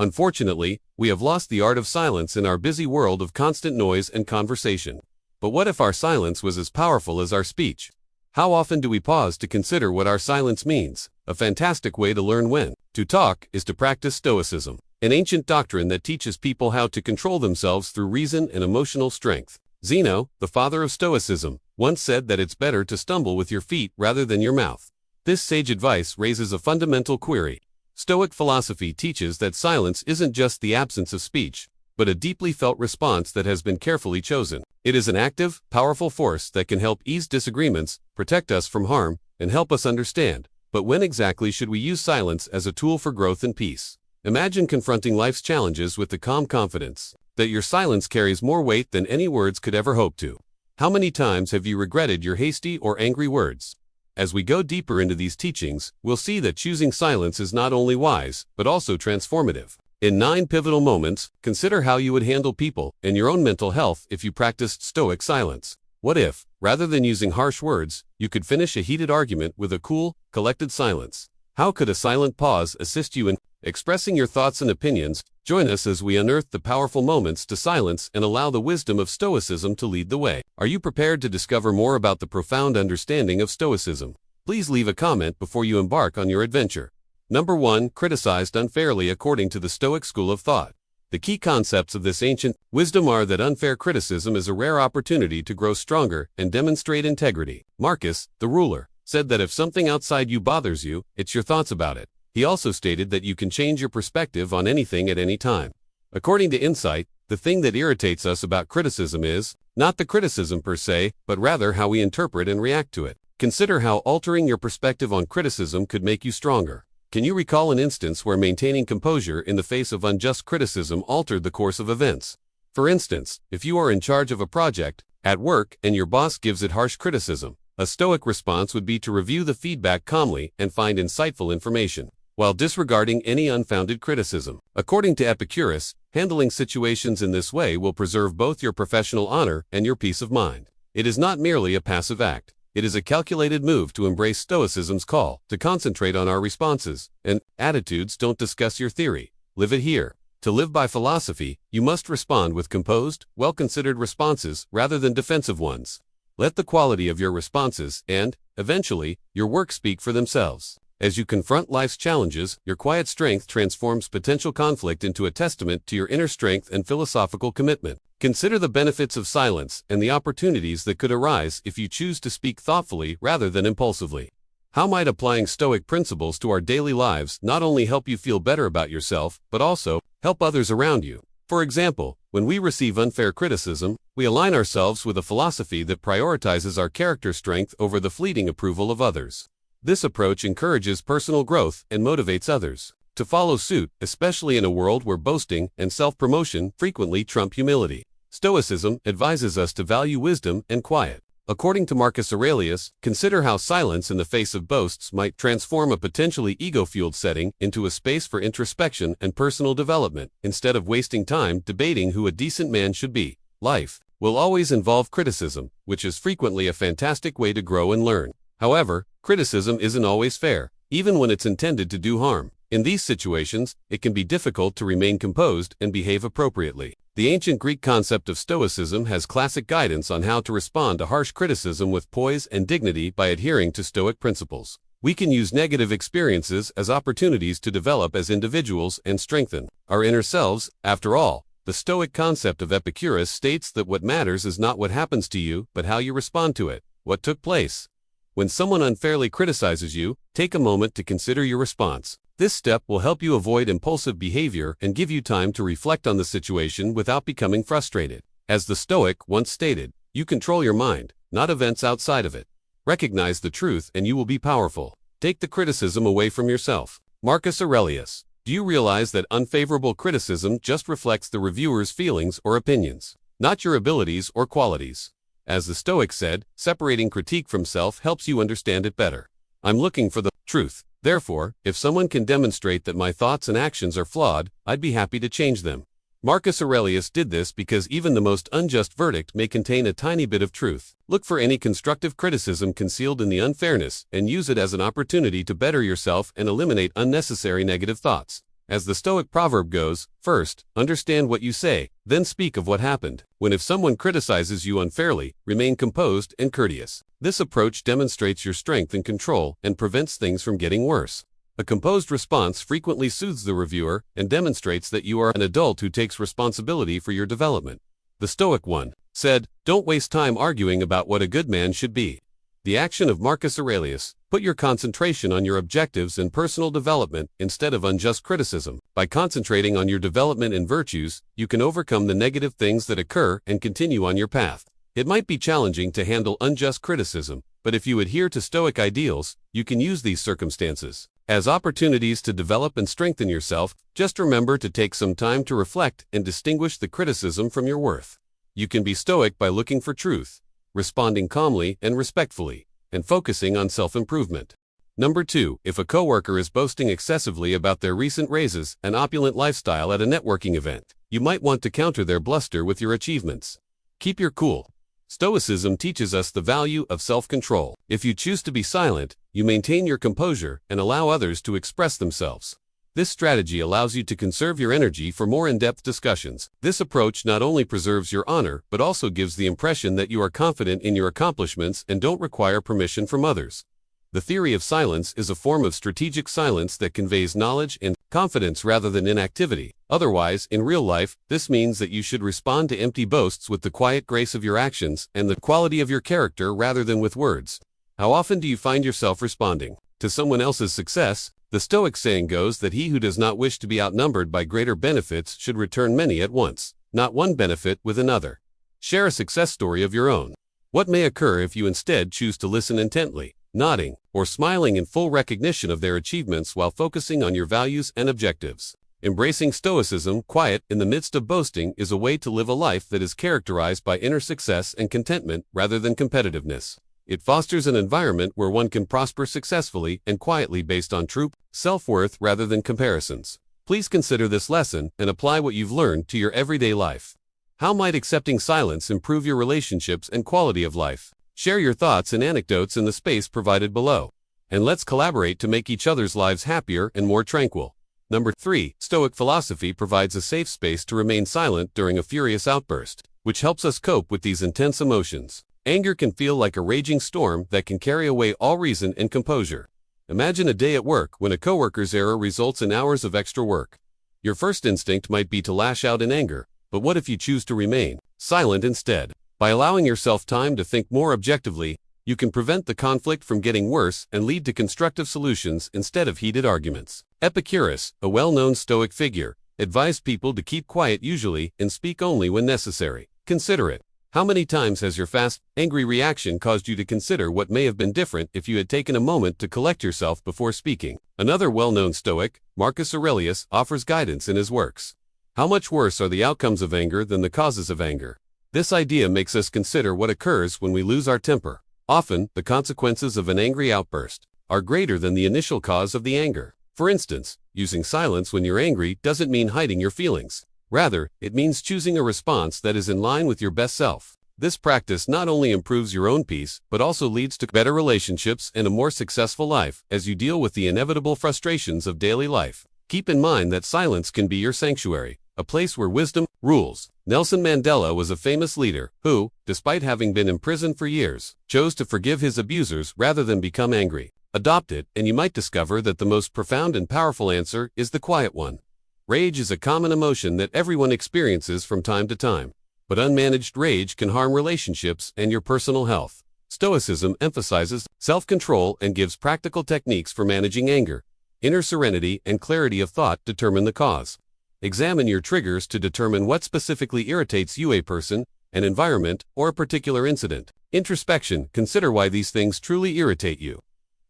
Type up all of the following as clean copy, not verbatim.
Unfortunately, we have lost the art of silence in our busy world of constant noise and conversation. But what if our silence was as powerful as our speech? How often do we pause to consider what our silence means? A fantastic way to learn when to talk is to practice Stoicism, an ancient doctrine that teaches people how to control themselves through reason and emotional strength. Zeno, the father of Stoicism, once said that it's better to stumble with your feet rather than your mouth. This sage advice raises a fundamental query. Stoic philosophy teaches that silence isn't just the absence of speech, but a deeply felt response that has been carefully chosen. It is an active, powerful force that can help ease disagreements, protect us from harm, and help us understand. But when exactly should we use silence as a tool for growth and peace? Imagine confronting life's challenges with the calm confidence that your silence carries more weight than any words could ever hope to. How many times have you regretted your hasty or angry words? As we go deeper into these teachings, we'll see that choosing silence is not only wise, but also transformative. In 9 pivotal moments, consider how you would handle people and your own mental health if you practiced Stoic silence. What if, rather than using harsh words, you could finish a heated argument with a cool, collected silence? How could a silent pause assist you in expressing your thoughts and opinions? Join us as we unearth the powerful moments to silence and allow the wisdom of Stoicism to lead the way. Are you prepared to discover more about the profound understanding of Stoicism? Please leave a comment before you embark on your adventure. Number 1. Criticized unfairly according to the Stoic school of thought. The key concepts of this ancient wisdom are that unfair criticism is a rare opportunity to grow stronger and demonstrate integrity. Marcus, the ruler, said that if something outside you bothers you, it's your thoughts about it. He also stated that you can change your perspective on anything at any time. According to Insight, the thing that irritates us about criticism is not the criticism per se, but rather how we interpret and react to it. Consider how altering your perspective on criticism could make you stronger. Can you recall an instance where maintaining composure in the face of unjust criticism altered the course of events? For instance, if you are in charge of a project at work and your boss gives it harsh criticism, a Stoic response would be to review the feedback calmly and find insightful information, while disregarding any unfounded criticism. According to Epictetus, handling situations in this way will preserve both your professional honor and your peace of mind. It is not merely a passive act. It is a calculated move to embrace Stoicism's call to concentrate on our responses and attitudes. Don't discuss your theory, live it here. To live by philosophy, you must respond with composed, well-considered responses rather than defensive ones. Let the quality of your responses and, eventually, your work speak for themselves. As you confront life's challenges, your quiet strength transforms potential conflict into a testament to your inner strength and philosophical commitment. Consider the benefits of silence and the opportunities that could arise if you choose to speak thoughtfully rather than impulsively. How might applying Stoic principles to our daily lives not only help you feel better about yourself, but also help others around you? For example, when we receive unfair criticism, we align ourselves with a philosophy that prioritizes our character strength over the fleeting approval of others. This approach encourages personal growth and motivates others to follow suit, especially in a world where boasting and self-promotion frequently trump humility. Stoicism advises us to value wisdom and quiet. According to Marcus Aurelius, consider how silence in the face of boasts might transform a potentially ego-fueled setting into a space for introspection and personal development. Instead of wasting time debating who a decent man should be, life will always involve criticism, which is frequently a fantastic way to grow and learn. However, criticism isn't always fair, even when it's intended to do harm. In these situations, it can be difficult to remain composed and behave appropriately. The ancient Greek concept of Stoicism has classic guidance on how to respond to harsh criticism with poise and dignity by adhering to Stoic principles. We can use negative experiences as opportunities to develop as individuals and strengthen our inner selves. After all, the Stoic concept of Epictetus states that what matters is not what happens to you, but how you respond to it. What took place? When someone unfairly criticizes you, take a moment to consider your response. This step will help you avoid impulsive behavior and give you time to reflect on the situation without becoming frustrated. As the Stoic once stated, you control your mind, not events outside of it. Recognize the truth and you will be powerful. Take the criticism away from yourself. Marcus Aurelius. Do you realize that unfavorable criticism just reflects the reviewer's feelings or opinions, not your abilities or qualities? As the Stoic said, separating critique from self helps you understand it better. I'm looking for the truth. Therefore, if someone can demonstrate that my thoughts and actions are flawed, I'd be happy to change them. Marcus Aurelius did this because even the most unjust verdict may contain a tiny bit of truth. Look for any constructive criticism concealed in the unfairness and use it as an opportunity to better yourself and eliminate unnecessary negative thoughts. As the Stoic proverb goes, first, understand what you say, then speak of what happened. When if someone criticizes you unfairly, remain composed and courteous. This approach demonstrates your strength and control and prevents things from getting worse. A composed response frequently soothes the reviewer and demonstrates that you are an adult who takes responsibility for your development. The Stoic one said, "Don't waste time arguing about what a good man should be." The action of Marcus Aurelius: put your concentration on your objectives and personal development instead of unjust criticism. By concentrating on your development and virtues, you can overcome the negative things that occur and continue on your path. It might be challenging to handle unjust criticism, but if you adhere to Stoic ideals, you can use these circumstances as opportunities to develop and strengthen yourself. Just remember to take some time to reflect and distinguish the criticism from your worth. You can be Stoic by looking for truth, responding calmly and respectfully, and focusing on self-improvement. Number 2. If a coworker is boasting excessively about their recent raises and opulent lifestyle at a networking event, you might want to counter their bluster with your achievements. Keep your cool. Stoicism teaches us the value of self-control. If you choose to be silent, you maintain your composure and allow others to express themselves. This strategy allows you to conserve your energy for more in-depth discussions. This approach not only preserves your honor, but also gives the impression that you are confident in your accomplishments and don't require permission from others. The theory of silence is a form of strategic silence that conveys knowledge and confidence rather than inactivity. Otherwise, in real life, this means that you should respond to empty boasts with the quiet grace of your actions and the quality of your character rather than with words. How often do you find yourself responding to someone else's success? The Stoic saying goes that he who does not wish to be outnumbered by greater benefits should return many at once, not one benefit with another. Share a success story of your own. What may occur if you instead choose to listen intently, nodding, or smiling in full recognition of their achievements while focusing on your values and objectives? Embracing Stoicism, quiet in the midst of boasting, is a way to live a life that is characterized by inner success and contentment rather than competitiveness. It fosters an environment where one can prosper successfully and quietly based on true self-worth rather than comparisons. Please consider this lesson and apply what you've learned to your everyday life. How might accepting silence improve your relationships and quality of life? Share your thoughts and anecdotes in the space provided below. And let's collaborate to make each other's lives happier and more tranquil. Number 3. Stoic philosophy provides a safe space to remain silent during a furious outburst, which helps us cope with these intense emotions. Anger can feel like a raging storm that can carry away all reason and composure. Imagine a day at work when a coworker's error results in hours of extra work. Your first instinct might be to lash out in anger, but what if you choose to remain silent instead? By allowing yourself time to think more objectively, you can prevent the conflict from getting worse and lead to constructive solutions instead of heated arguments. Epictetus, a well-known Stoic figure, advised people to keep quiet usually and speak only when necessary. Consider it. How many times has your fast, angry reaction caused you to consider what may have been different if you had taken a moment to collect yourself before speaking? Another well-known Stoic, Marcus Aurelius, offers guidance in his works. How much worse are the outcomes of anger than the causes of anger? This idea makes us consider what occurs when we lose our temper. Often, the consequences of an angry outburst are greater than the initial cause of the anger. For instance, using silence when you're angry doesn't mean hiding your feelings. Rather, it means choosing a response that is in line with your best self. This practice not only improves your own peace, but also leads to better relationships and a more successful life as you deal with the inevitable frustrations of daily life. Keep in mind that silence can be your sanctuary, a place where wisdom rules. Nelson Mandela was a famous leader who, despite having been imprisoned for years, chose to forgive his abusers rather than become angry. Adopt it, and you might discover that the most profound and powerful answer is the quiet one. Rage is a common emotion that everyone experiences from time to time, but unmanaged rage can harm relationships and your personal health. Stoicism emphasizes self-control and gives practical techniques for managing anger. Inner serenity and clarity of thought determine the cause. Examine your triggers to determine what specifically irritates you, a person, an environment, or a particular incident. Introspection: consider why these things truly irritate you.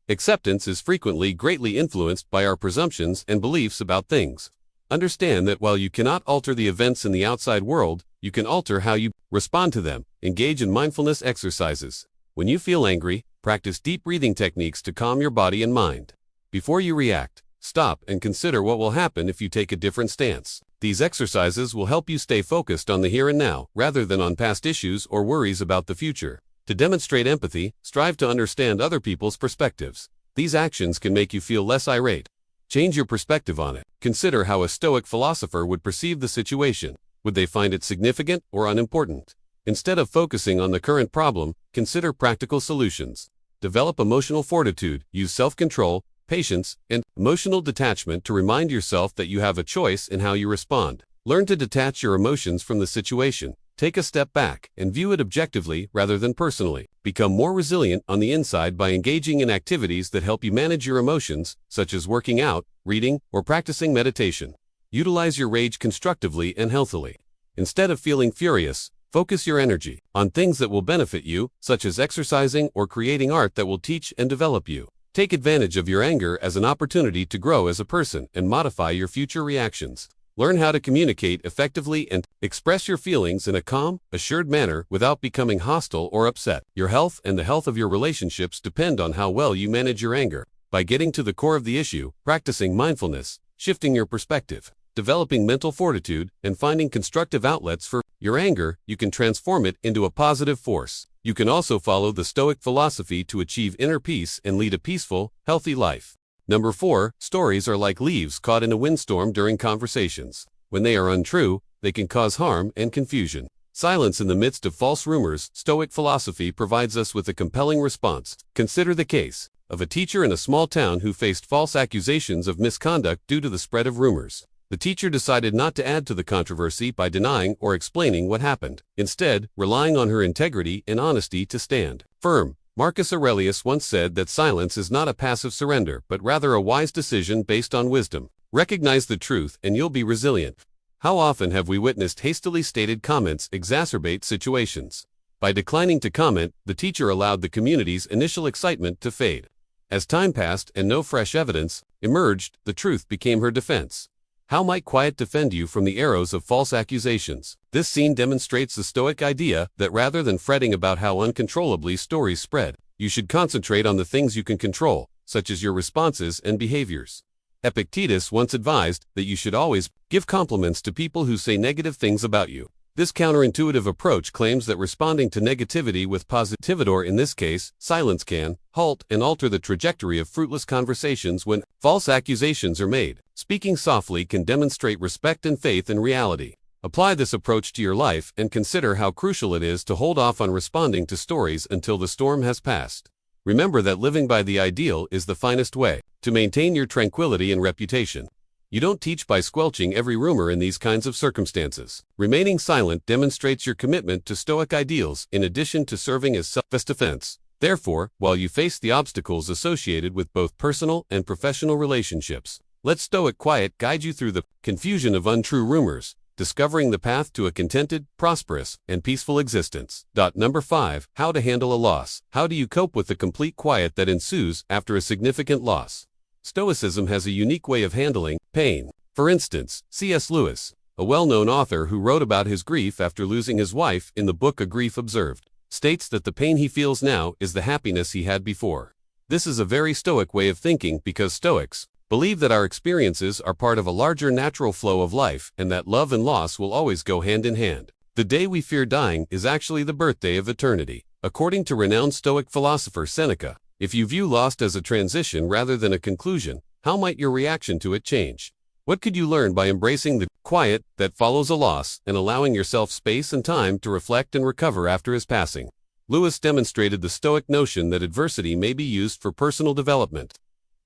Acceptance is frequently greatly influenced by our presumptions and beliefs about things. Understand that while you cannot alter the events in the outside world, you can alter how you respond to them. Engage in mindfulness exercises. When you feel angry, practice deep breathing techniques to calm your body and mind. Before you react, stop and consider what will happen if you take a different stance. These exercises will help you stay focused on the here and now, rather than on past issues or worries about the future. To demonstrate empathy, strive to understand other people's perspectives. These actions can make you feel less irate. Change your perspective on it. Consider how a Stoic philosopher would perceive the situation. Would they find it significant or unimportant? Instead of focusing on the current problem, consider practical solutions. Develop emotional fortitude, use self-control, patience, and emotional detachment to remind yourself that you have a choice in how you respond. Learn to detach your emotions from the situation. Take a step back and view it objectively rather than personally. Become more resilient on the inside by engaging in activities that help you manage your emotions, such as working out, reading, or practicing meditation. Utilize your rage constructively and healthily. Instead of feeling furious, focus your energy on things that will benefit you, such as exercising or creating art that will teach and develop you. Take advantage of your anger as an opportunity to grow as a person and modify your future reactions. Learn how to communicate effectively and express your feelings in a calm, assured manner without becoming hostile or upset. Your health and the health of your relationships depend on how well you manage your anger. By getting to the core of the issue, practicing mindfulness, shifting your perspective, developing mental fortitude, and finding constructive outlets for your anger, you can transform it into a positive force. You can also follow the Stoic philosophy to achieve inner peace and lead a peaceful, healthy life. Number 4, stories are like leaves caught in a windstorm during conversations. When they are untrue, they can cause harm and confusion. Silence in the midst of false rumors. Stoic philosophy provides us with a compelling response. Consider the case of a teacher in a small town who faced false accusations of misconduct due to the spread of rumors. The teacher decided not to add to the controversy by denying or explaining what happened, instead, relying on her integrity and honesty to stand firm. Marcus Aurelius once said that silence is not a passive surrender, but rather a wise decision based on wisdom. Recognize the truth and you'll be resilient. How often have we witnessed hastily stated comments exacerbate situations? By declining to comment, the teacher allowed the community's initial excitement to fade. As time passed and no fresh evidence emerged, the truth became her defense. How might quiet defend you from the arrows of false accusations? This scene demonstrates the Stoic idea that rather than fretting about how uncontrollably stories spread, you should concentrate on the things you can control, such as your responses and behaviors. Epictetus once advised that you should always give compliments to people who say negative things about you. This counterintuitive approach claims that responding to negativity with positivity, or in this case, silence, can halt and alter the trajectory of fruitless conversations when false accusations are made. Speaking softly can demonstrate respect and faith in reality. Apply this approach to your life and consider how crucial it is to hold off on responding to stories until the storm has passed. Remember that living by the ideal is the finest way to maintain your tranquility and reputation. You don't teach by squelching every rumor in these kinds of circumstances. Remaining silent demonstrates your commitment to Stoic ideals in addition to serving as self-defense. Therefore, while you face the obstacles associated with both personal and professional relationships, let Stoic quiet guide you through the confusion of untrue rumors, discovering the path to a contented, prosperous, and peaceful existence. Number 5. How to handle a loss. How do you cope with the complete quiet that ensues after a significant loss? Stoicism has a unique way of handling pain. For instance, C.S. Lewis, a well-known author who wrote about his grief after losing his wife in the book A Grief Observed, states that the pain he feels now is the happiness he had before. This is a very Stoic way of thinking because Stoics believe that our experiences are part of a larger natural flow of life and that love and loss will always go hand in hand. The day we fear dying is actually the birthday of eternity. According to renowned Stoic philosopher Seneca, if you view loss as a transition rather than a conclusion, how might your reaction to it change? What could you learn by embracing the quiet that follows a loss and allowing yourself space and time to reflect and recover after his passing? Lewis demonstrated the Stoic notion that adversity may be used for personal development.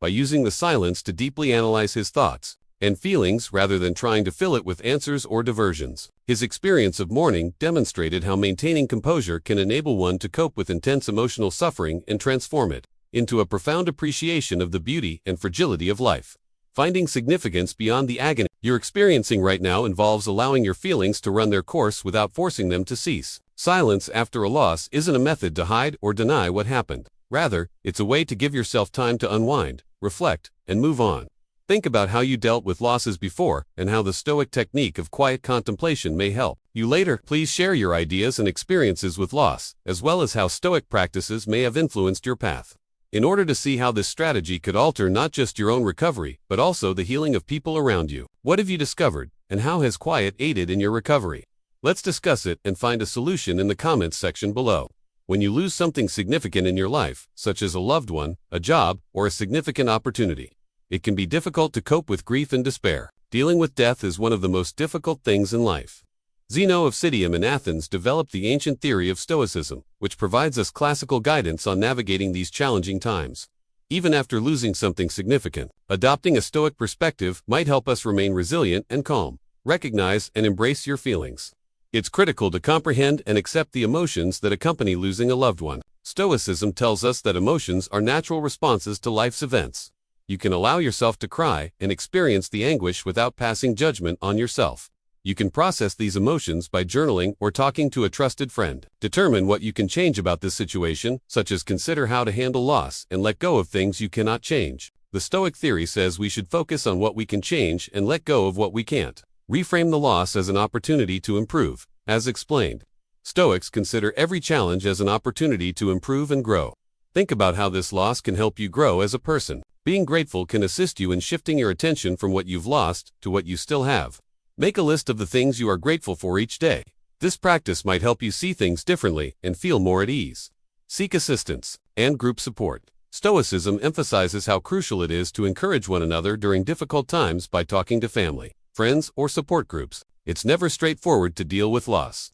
By using the silence to deeply analyze his thoughts and feelings rather than trying to fill it with answers or diversions. His experience of mourning demonstrated how maintaining composure can enable one to cope with intense emotional suffering and transform it into a profound appreciation of the beauty and fragility of life. Finding significance beyond the agony you're experiencing right now involves allowing your feelings to run their course without forcing them to cease. Silence after a loss isn't a method to hide or deny what happened. Rather, it's a way to give yourself time to unwind, reflect, and move on. Think about how you dealt with losses before and how the Stoic technique of quiet contemplation may help you later. Please share your ideas and experiences with loss, as well as how Stoic practices may have influenced your path. In order to see how this strategy could alter not just your own recovery, but also the healing of people around you. What have you discovered, and how has quiet aided in your recovery? Let's discuss it and find a solution in the comments section below. When you lose something significant in your life, such as a loved one, a job, or a significant opportunity, It can be difficult to cope with grief and despair. Dealing with death is one of the most difficult things in life. Zeno of Citium in Athens developed the ancient theory of Stoicism, which provides us classical guidance on navigating these challenging times. Even after losing something significant, adopting a Stoic perspective might help us remain resilient and calm. Recognize and embrace your feelings. It's critical to comprehend and accept the emotions that accompany losing a loved one. Stoicism tells us that emotions are natural responses to life's events. You can allow yourself to cry and experience the anguish without passing judgment on yourself. You can process these emotions by journaling or talking to a trusted friend. Determine what you can change about this situation, such as consider how to handle loss and let go of things you cannot change. The Stoic theory says we should focus on what we can change and let go of what we can't. Reframe the loss as an opportunity to improve. As explained, Stoics consider every challenge as an opportunity to improve and grow. Think about how this loss can help you grow as a person. Being grateful can assist you in shifting your attention from what you've lost to what you still have. Make a list of the things you are grateful for each day. This practice might help you see things differently and feel more at ease. Seek assistance and group support. Stoicism emphasizes how crucial it is to encourage one another during difficult times by talking to family, friends, or support groups. It's never straightforward to deal with loss.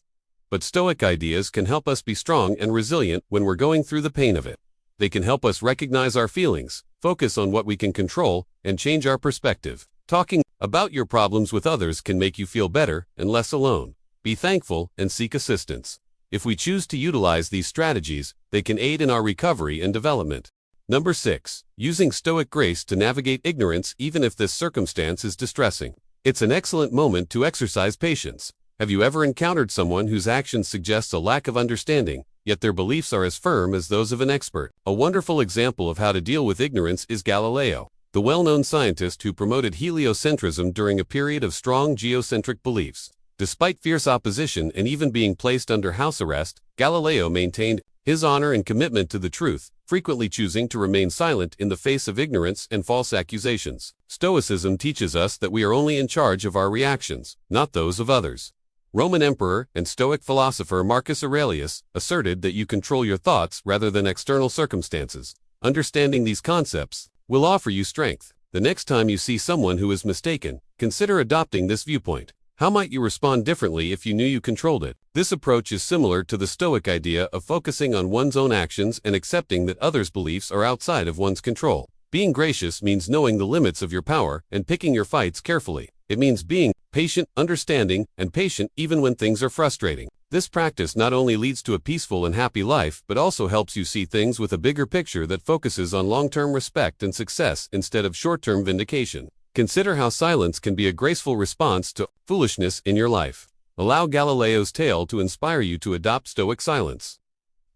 But Stoic ideas can help us be strong and resilient when we're going through the pain of it. They can help us recognize our feelings, focus on what we can control, and change our perspective. Talking about your problems with others can make you feel better and less alone. Be thankful and seek assistance. If we choose to utilize these strategies, they can aid in our recovery and development. Number 6. Using Stoic grace to navigate ignorance even if this circumstance is distressing. It's an excellent moment to exercise patience. Have you ever encountered someone whose actions suggest a lack of understanding, yet their beliefs are as firm as those of an expert? A wonderful example of how to deal with ignorance is Galileo, the well-known scientist who promoted heliocentrism during a period of strong geocentric beliefs. Despite fierce opposition and even being placed under house arrest, Galileo maintained his honor and commitment to the truth, frequently choosing to remain silent in the face of ignorance and false accusations. Stoicism teaches us that we are only in charge of our reactions, not those of others. Roman emperor and Stoic philosopher Marcus Aurelius asserted that you control your thoughts rather than external circumstances. Understanding these concepts will offer you strength. The next time you see someone who is mistaken, consider adopting this viewpoint. How might you respond differently if you knew you controlled it? This approach is similar to the Stoic idea of focusing on one's own actions and accepting that others' beliefs are outside of one's control. Being gracious means knowing the limits of your power and picking your fights carefully. It means being patient, understanding, and patient even when things are frustrating. This practice not only leads to a peaceful and happy life, but also helps you see things with a bigger picture that focuses on long-term respect and success instead of short-term vindication. Consider how silence can be a graceful response to foolishness in your life. Allow Galileo's tale to inspire you to adopt Stoic silence,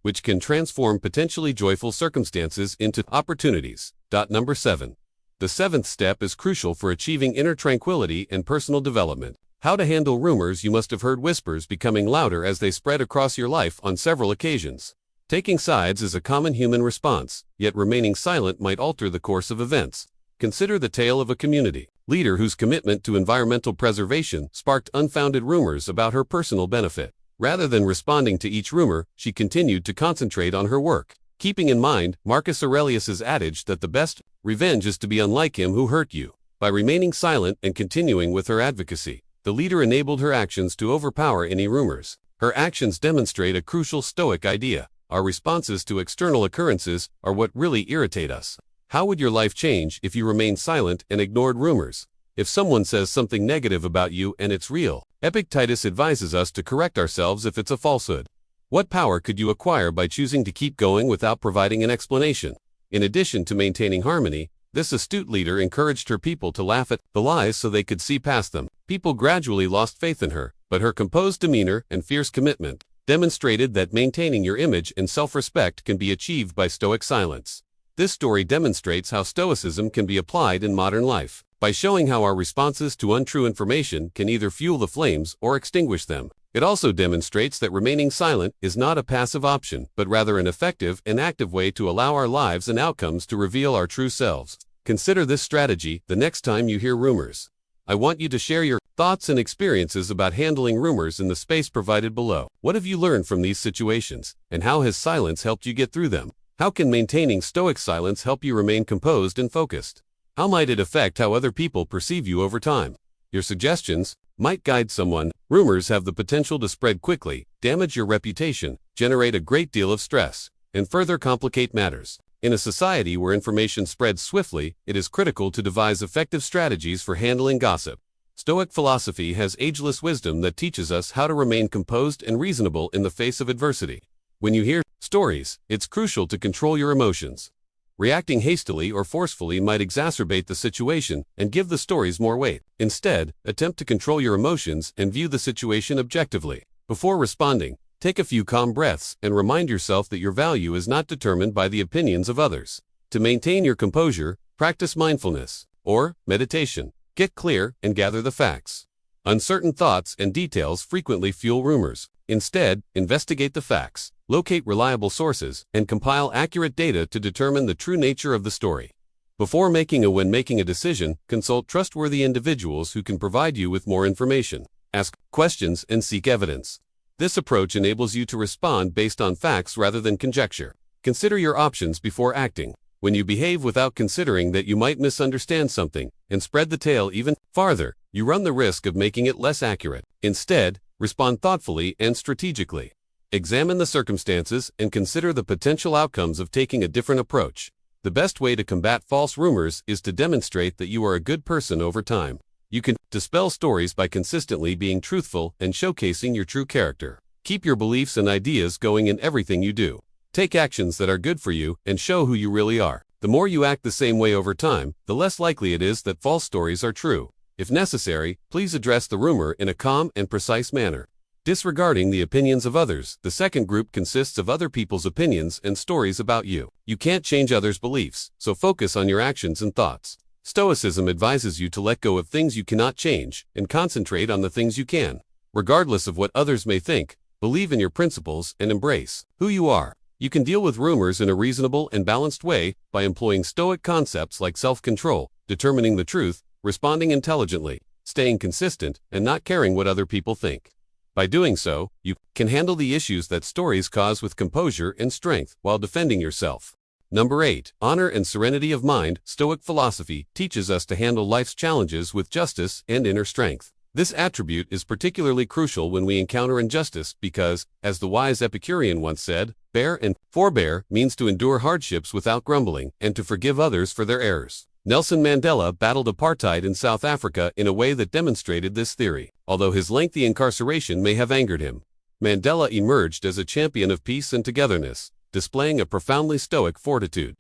which can transform potentially joyful circumstances into opportunities. Number 7. The 7th step is crucial for achieving inner tranquility and personal development. How to handle rumors. You must have heard whispers becoming louder as they spread across your life on several occasions. Taking sides is a common human response, yet remaining silent might alter the course of events. Consider the tale of a community leader whose commitment to environmental preservation sparked unfounded rumors about her personal benefit. Rather than responding to each rumor, she continued to concentrate on her work, keeping in mind Marcus Aurelius's adage that the best revenge is to be unlike him who hurt you. By remaining silent and continuing with her advocacy, the leader enabled her actions to overpower any rumors. Her actions demonstrate a crucial Stoic idea. Our responses to external occurrences are what really irritate us. How would your life change if you remained silent and ignored rumors? If someone says something negative about you and it's real, Epictetus advises us to correct ourselves if it's a falsehood. What power could you acquire by choosing to keep going without providing an explanation? In addition to maintaining harmony, this astute leader encouraged her people to laugh at the lies so they could see past them. People gradually lost faith in her, but her composed demeanor and fierce commitment demonstrated that maintaining your image and self-respect can be achieved by Stoic silence. This story demonstrates how Stoicism can be applied in modern life, by showing how our responses to untrue information can either fuel the flames or extinguish them. It also demonstrates that remaining silent is not a passive option, but rather an effective and active way to allow our lives and outcomes to reveal our true selves. Consider this strategy the next time you hear rumors. I want you to share your thoughts and experiences about handling rumors in the space provided below. What have you learned from these situations, and how has silence helped you get through them? How can maintaining Stoic silence help you remain composed and focused? How might it affect how other people perceive you over time? Your suggestions might guide someone. Rumors have the potential to spread quickly, damage your reputation, generate a great deal of stress, and further complicate matters. In a society where information spreads swiftly, it is critical to devise effective strategies for handling gossip. Stoic philosophy has ageless wisdom that teaches us how to remain composed and reasonable in the face of adversity. When you hear stories, it's crucial to control your emotions. Reacting hastily or forcefully might exacerbate the situation and give the stories more weight. Instead, attempt to control your emotions and view the situation objectively. Before responding, take a few calm breaths and remind yourself that your value is not determined by the opinions of others. To maintain your composure, practice mindfulness or meditation. Get clear and gather the facts. Uncertain thoughts and details frequently fuel rumors. Instead, investigate the facts, locate reliable sources, and compile accurate data to determine the true nature of the story. When making a decision, consult trustworthy individuals who can provide you with more information. Ask questions and seek evidence. This approach enables you to respond based on facts rather than conjecture. Consider your options before acting. When you behave without considering that you might misunderstand something and spread the tale even farther, you run the risk of making it less accurate. Instead, respond thoughtfully and strategically. Examine the circumstances and consider the potential outcomes of taking a different approach. The best way to combat false rumors is to demonstrate that you are a good person over time. You can dispel stories by consistently being truthful and showcasing your true character. Keep your beliefs and ideas going in everything you do. Take actions that are good for you and show who you really are. The more you act the same way over time, the less likely it is that false stories are true. If necessary, please address the rumor in a calm and precise manner. Disregarding the opinions of others. The second group consists of other people's opinions and stories about you. You can't change others' beliefs, so focus on your actions and thoughts. Stoicism advises you to let go of things you cannot change and concentrate on the things you can. Regardless of what others may think, believe in your principles and embrace who you are. You can deal with rumors in a reasonable and balanced way by employing Stoic concepts like self-control, determining the truth, responding intelligently, staying consistent, and not caring what other people think. By doing so, you can handle the issues that stories cause with composure and strength while defending yourself. Number 8. Honor and serenity of mind. Stoic philosophy teaches us to handle life's challenges with justice and inner strength. This attribute is particularly crucial when we encounter injustice because, as the wise Epicurean once said, bear and forbear means to endure hardships without grumbling and to forgive others for their errors. Nelson Mandela battled apartheid in South Africa in a way that demonstrated this theory. Although his lengthy incarceration may have angered him, Mandela emerged as a champion of peace and togetherness, displaying a profoundly stoic fortitude.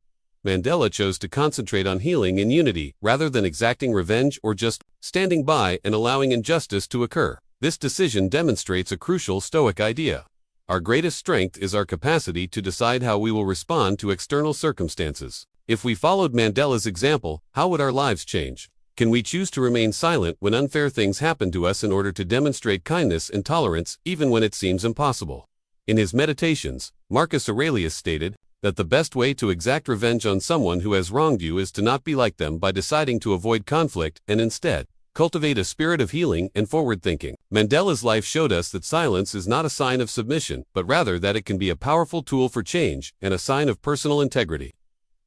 Mandela chose to concentrate on healing and unity rather than exacting revenge or just standing by and allowing injustice to occur. This decision demonstrates a crucial Stoic idea. Our greatest strength is our capacity to decide how we will respond to external circumstances. If we followed Mandela's example, how would our lives change? Can we choose to remain silent when unfair things happen to us in order to demonstrate kindness and tolerance even when it seems impossible? In his Meditations, Marcus Aurelius stated that the best way to exact revenge on someone who has wronged you is to not be like them by deciding to avoid conflict and instead cultivate a spirit of healing and forward thinking. Mandela's life showed us that silence is not a sign of submission, but rather that it can be a powerful tool for change and a sign of personal integrity.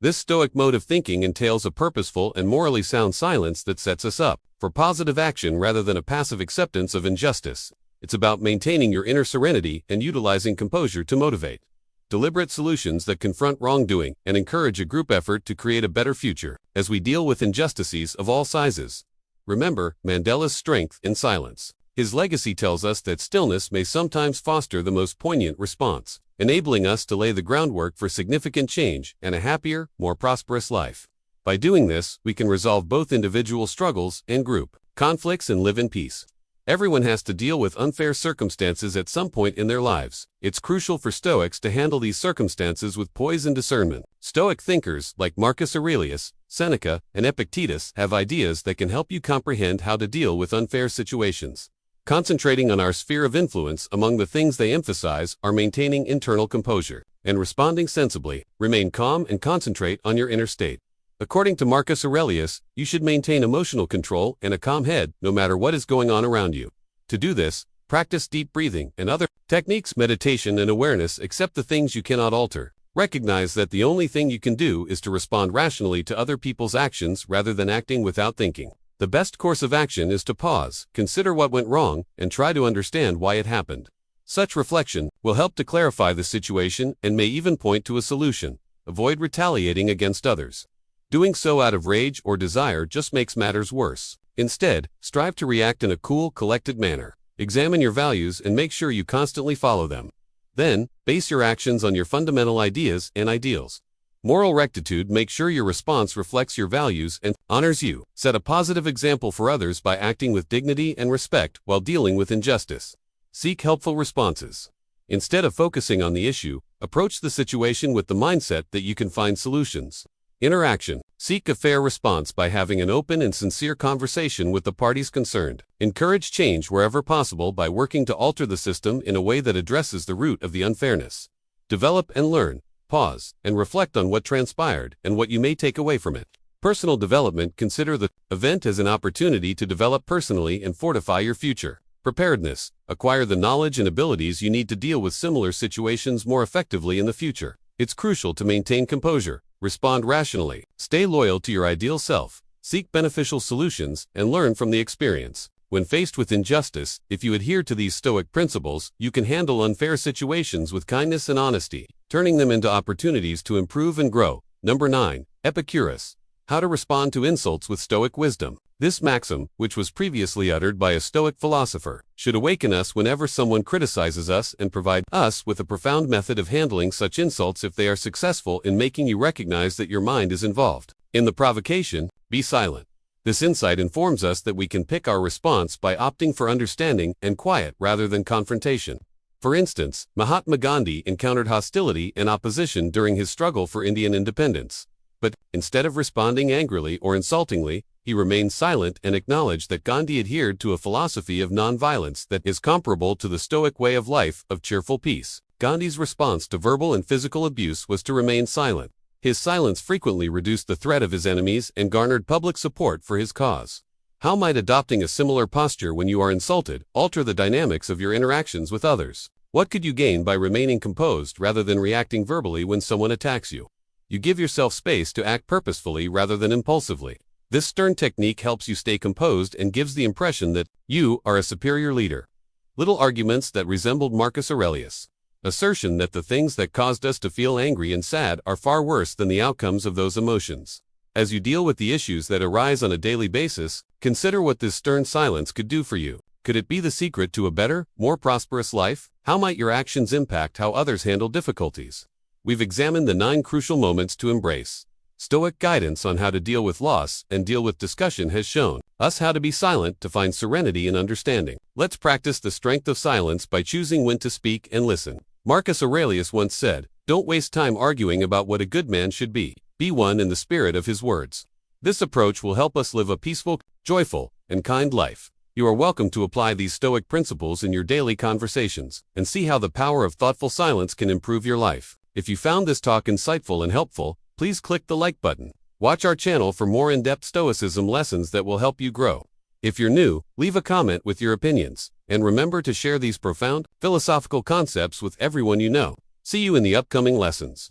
This Stoic mode of thinking entails a purposeful and morally sound silence that sets us up for positive action rather than a passive acceptance of injustice. It's about maintaining your inner serenity and utilizing composure to motivate deliberate solutions that confront wrongdoing and encourage a group effort to create a better future as we deal with injustices of all sizes. Remember Mandela's strength in silence. His legacy tells us that stillness may sometimes foster the most poignant response, enabling us to lay the groundwork for significant change and a happier, more prosperous life. By doing this, we can resolve both individual struggles and group conflicts and live in peace. Everyone has to deal with unfair circumstances at some point in their lives. It's crucial for Stoics to handle these circumstances with poise and discernment. Stoic thinkers like Marcus Aurelius, Seneca, and Epictetus have ideas that can help you comprehend how to deal with unfair situations. Concentrating on our sphere of influence, among the things they emphasize are maintaining internal composure and responding sensibly. Remain calm and concentrate on your inner state. According to Marcus Aurelius, you should maintain emotional control and a calm head no matter what is going on around you. To do this, practice deep breathing and other techniques, meditation and awareness. Accept the things you cannot alter. Recognize that the only thing you can do is to respond rationally to other people's actions rather than acting without thinking. The best course of action is to pause, consider what went wrong, and try to understand why it happened. Such reflection will help to clarify the situation and may even point to a solution. Avoid retaliating against others. Doing so out of rage or desire just makes matters worse. Instead, strive to react in a cool, collected manner. Examine your values and make sure you constantly follow them. Then, base your actions on your fundamental ideas and ideals. Moral rectitude makes sure your response reflects your values and honors you. Set a positive example for others by acting with dignity and respect while dealing with injustice. Seek helpful responses. Instead of focusing on the issue, approach the situation with the mindset that you can find solutions. Interaction. Seek a fair response by having an open and sincere conversation with the parties concerned. Encourage change wherever possible by working to alter the system in a way that addresses the root of the unfairness. Develop and learn. Pause and reflect on what transpired and what you may take away from it. Personal development. Consider the event as an opportunity to develop personally and fortify your future. Preparedness. Acquire the knowledge and abilities you need to deal with similar situations more effectively in the future. It's crucial to maintain composure, respond rationally, stay loyal to your ideal self, seek beneficial solutions, and learn from the experience. When faced with injustice, if you adhere to these Stoic principles, you can handle unfair situations with kindness and honesty, turning them into opportunities to improve and grow. Number 9. Epictetus. How to respond to insults with Stoic wisdom. This maxim, which was previously uttered by a Stoic philosopher, should awaken us whenever someone criticizes us and provide us with a profound method of handling such insults if they are successful in making you recognize that your mind is involved. In the provocation, be silent. This insight informs us that we can pick our response by opting for understanding and quiet rather than confrontation. For instance, Mahatma Gandhi encountered hostility and opposition during his struggle for Indian independence. But, instead of responding angrily or insultingly, he remained silent and acknowledged that Gandhi adhered to a philosophy of nonviolence that is comparable to the Stoic way of life of cheerful peace. Gandhi's response to verbal and physical abuse was to remain silent. His silence frequently reduced the threat of his enemies and garnered public support for his cause. How might adopting a similar posture when you are insulted alter the dynamics of your interactions with others? What could you gain by remaining composed rather than reacting verbally when someone attacks you? You give yourself space to act purposefully rather than impulsively. This stern technique helps you stay composed and gives the impression that you are a superior leader. Little arguments that resembled Marcus Aurelius' assertion that the things that caused us to feel angry and sad are far worse than the outcomes of those emotions. As you deal with the issues that arise on a daily basis, consider what this stern silence could do for you. Could it be the secret to a better, more prosperous life? How might your actions impact how others handle difficulties? We've examined the 9 crucial moments to embrace. Stoic guidance on how to deal with loss and deal with discussion has shown us how to be silent to find serenity and understanding. Let's practice the strength of silence by choosing when to speak and listen. Marcus Aurelius once said, "Don't waste time arguing about what a good man should be. Be one in the spirit of his words." This approach will help us live a peaceful, joyful, and kind life. You are welcome to apply these Stoic principles in your daily conversations and see how the power of thoughtful silence can improve your life. If you found this talk insightful and helpful, please click the like button. Watch our channel for more in-depth Stoicism lessons that will help you grow. If you're new, leave a comment with your opinions, and remember to share these profound, philosophical concepts with everyone you know. See you in the upcoming lessons.